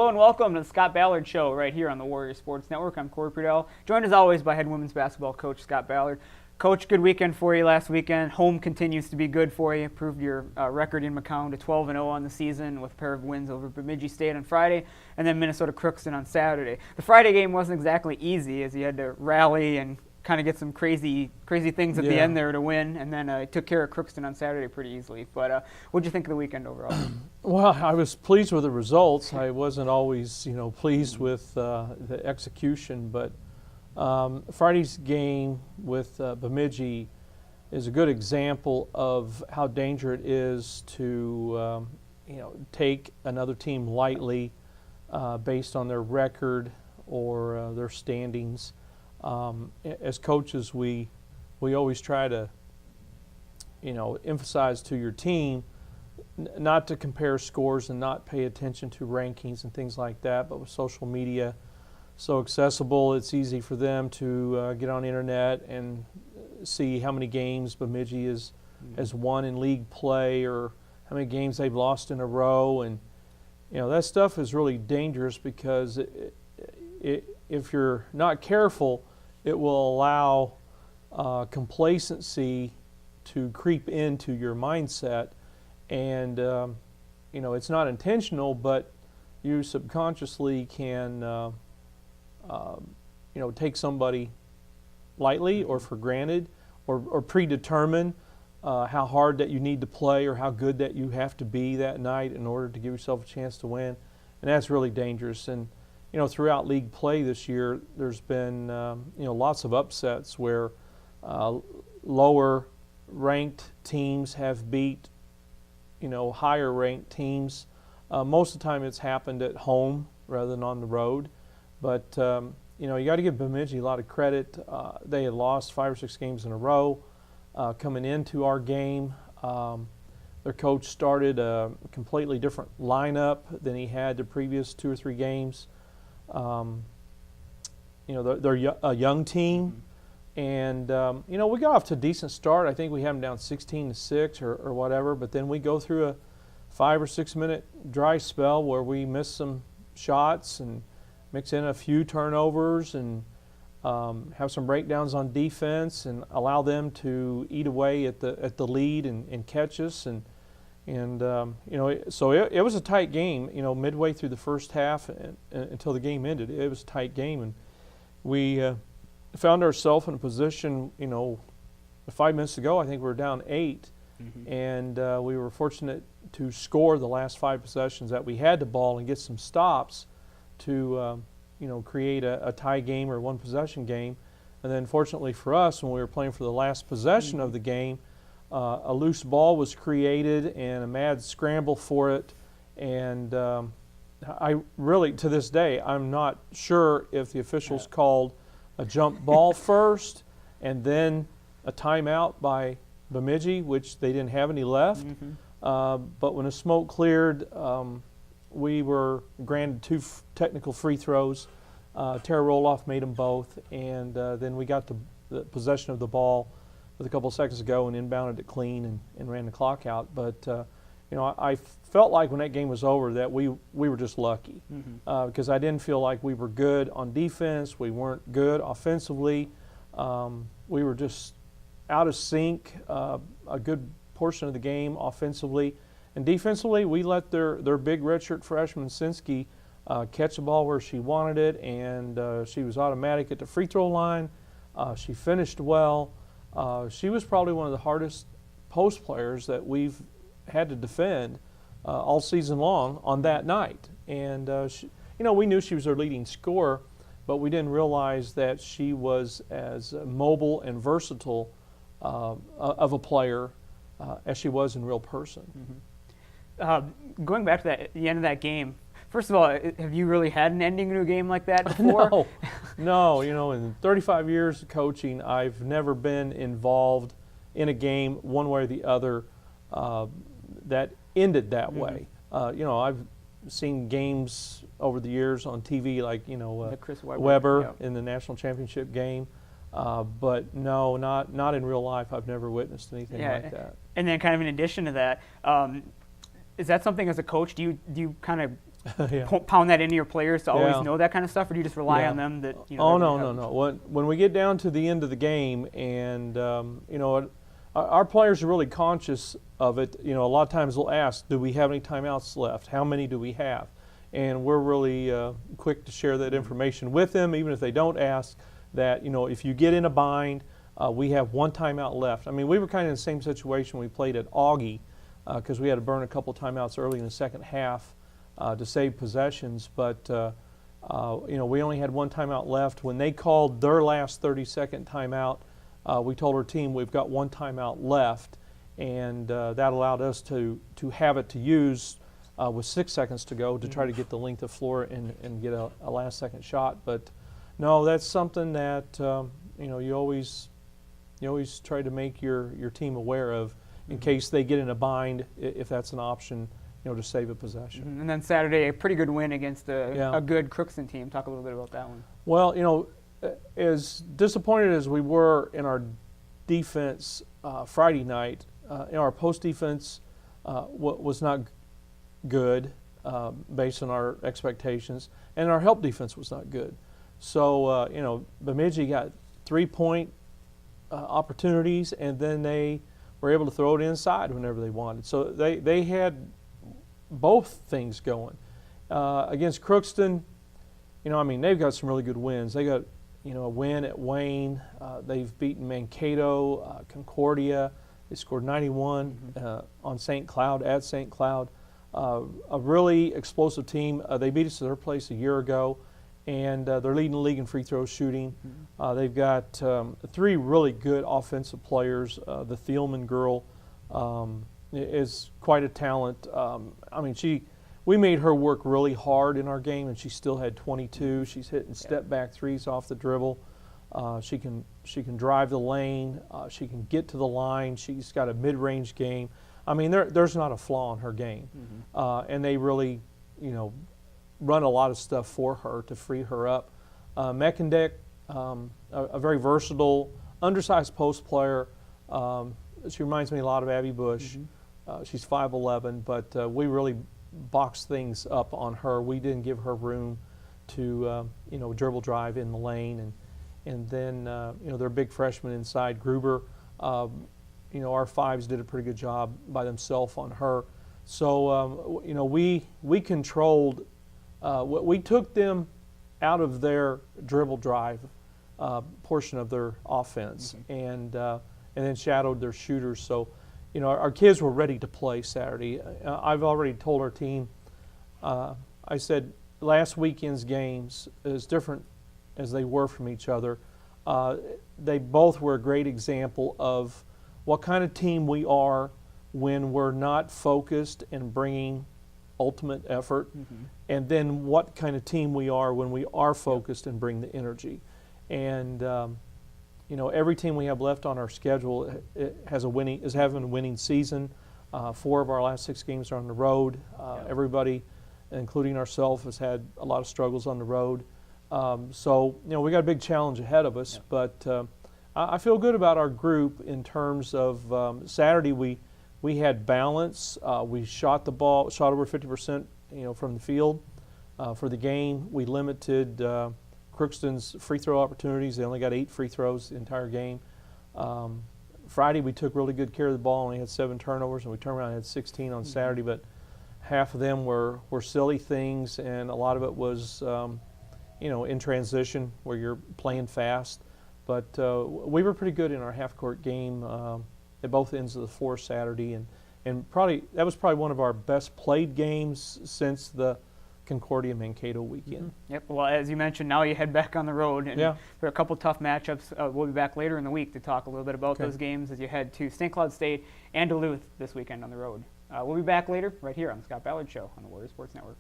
Hello and welcome to the Scott Ballard Show right here on the Warrior Sports Network. I'm Cory Prudoehl, joined as always by head women's basketball coach Scott Ballard. Coach, good weekend for you last weekend. Home continues to be good for you. Improved your record in McCown to 12-0 on the season with a pair of wins over Bemidji State on Friday and then Minnesota Crookston on Saturday. The Friday game wasn't exactly easy as you had to rally and kind of get some crazy things at the end there to win, and then took care of Crookston on Saturday pretty easily. But what did you think of the weekend overall? Well, I was pleased with the results. I wasn't always, pleased with the execution, but Friday's game with Bemidji is a good example of how dangerous it is to, take another team lightly based on their record or their standings. As coaches, we always try to, emphasize to your team not to compare scores and not pay attention to rankings and things like that. But with social media so accessible, it's easy for them to get on the internet and see how many games Bemidji has won in league play or how many games they've lost in a row. And, that stuff is really dangerous because if you're not careful, it will allow complacency to creep into your mindset, and it's not intentional, but you subconsciously can take somebody lightly or for granted or predetermine how hard that you need to play or how good that you have to be that night in order to give yourself a chance to win, and that's really dangerous. And throughout league play this year, there's been lots of upsets where lower-ranked teams have beat higher-ranked teams. Most of the time, it's happened at home rather than on the road. But you got to give Bemidji a lot of credit. They had lost 5 or 6 games in a row coming into our game. Their coach started a completely different lineup than he had the previous 2 or 3 games. They're a young team, and we got off to a decent start. I think we had them down 16-6 or whatever, but then we go through a 5 or 6 minute dry spell where we miss some shots and mix in a few turnovers and have some breakdowns on defense and allow them to eat away at the lead and catch us and so it was a tight game, midway through the first half and until the game ended. It was a tight game, and we found ourselves in a position, 5 minutes ago, I think we were down 8, and we were fortunate to score the last 5 possessions that we had the ball and get some stops to, create a tie game or one possession game. And then fortunately for us, when we were playing for the last possession of the game, a loose ball was created and a mad scramble for it, and I really, to this day, I'm not sure if the officials called a jump ball first and then a timeout by Bemidji, which they didn't have any left. But when the smoke cleared, we were granted 2 technical free throws. Tara Roloff made them both, and then we got the possession of the ball with a couple of seconds ago and inbounded it clean and ran the clock out. But I felt like when that game was over that we were just lucky because I didn't feel like we were good on defense. We weren't good offensively. We were just out of sync a good portion of the game offensively. And defensively, we let their big redshirt freshman Sinski catch the ball where she wanted it, and she was automatic at the free throw line. She finished well. She was probably one of the hardest post players that we've had to defend all season long on that night. And we knew she was our leading scorer, but we didn't realize that she was as mobile and versatile of a player as she was in real person. Going back to the end of that game, first of all, have you really had an ending to a game like that before? No. In 35 years of coaching, I've never been involved in a game one way or the other that ended that way. I've seen games over the years on TV like, Chris Weber in the national championship game. But no, not in real life. I've never witnessed anything like that. And then kind of in addition to that, is that something as a coach, do you kind of Yeah. pound that into your players to always Yeah. know that kind of stuff, or do you just rely Yeah. on them that Oh, they're no, gonna no, have- no. When we get down to the end of the game, and our players are really conscious of it. A lot of times they'll ask, "Do we have any timeouts left? How many do we have?" And we're really quick to share that information with them, even if they don't ask. That if you get in a bind, we have one timeout left. I mean, we were kind of in the same situation when we played at Augie, because we had to burn a couple timeouts early in the second half to save possessions, but. We only had one timeout left. When they called their last 30-second timeout, we told our team we've got one timeout left, and that allowed us to have it to use with 6 seconds to go to try to get the length of floor and get a last-second shot. But no, that's something that you always try to make your team aware of in case they get in a bind, if that's an option. To save a possession. And then Saturday, a pretty good win against Yeah. a good Crookston team. Talk a little bit about that one. Well, as disappointed as we were in our defense Friday night, our post defense was not good based on our expectations, and our help defense was not good. So, Bemidji got 3-point opportunities, and then they were able to throw it inside whenever they wanted. So they had both things going. Against Crookston, they've got some really good wins. They got, a win at Wayne. They've beaten Mankato, Concordia. They scored 91 on St. Cloud, at St. Cloud. A really explosive team. They beat us at their place a year ago, and they're leading the league in free throw shooting. They've got 3 really good offensive players. The Thielman girl is quite a talent. We made her work really hard in our game, and she still had 22. She's hitting step-back threes off the dribble. She can drive the lane. She can get to the line. She's got a mid-range game. There's not a flaw in her game, and they really, run a lot of stuff for her to free her up. Meckendek, a very versatile, undersized post player. She reminds me a lot of Abby Bush. She's 5'11", but we really boxed things up on her. We didn't give her room to, dribble drive in the lane. And then, their big freshman inside, Gruber. Our fives did a pretty good job by themselves on her. So, we controlled, we took them out of their dribble drive portion of their offense and then shadowed their shooters. So, our kids were ready to play Saturday. I've already told our team, I said last weekend's games, as different as they were from each other, they both were a great example of what kind of team we are when we're not focused and bringing ultimate effort, and then what kind of team we are when we are focused and bring the energy. And every team we have left on our schedule is having a winning season. 4 of our last 6 games are on the road. Everybody, including ourselves, has had a lot of struggles on the road. So we got a big challenge ahead of us. But I feel good about our group in terms of Saturday. We had balance. We shot the ball, shot over 50%, from the field for the game. We limited Crookston's free throw opportunities. They only got 8 free throws the entire game. Friday we took really good care of the ball. Only had 7 turnovers, and we turned around and had 16 on Saturday. But half of them were silly things, and a lot of it was in transition where you're playing fast. But we were pretty good in our half-court game at both ends of the floor Saturday, and probably that was probably one of our best played games since the Concordia Mankato weekend. Yep. Well, as you mentioned, now you head back on the road, and for a couple tough matchups. We'll be back later in the week to talk a little bit about those games as you head to St. Cloud State and Duluth this weekend on the road. We'll be back later right here on the Scott Ballard Show on the Warrior Sports Network.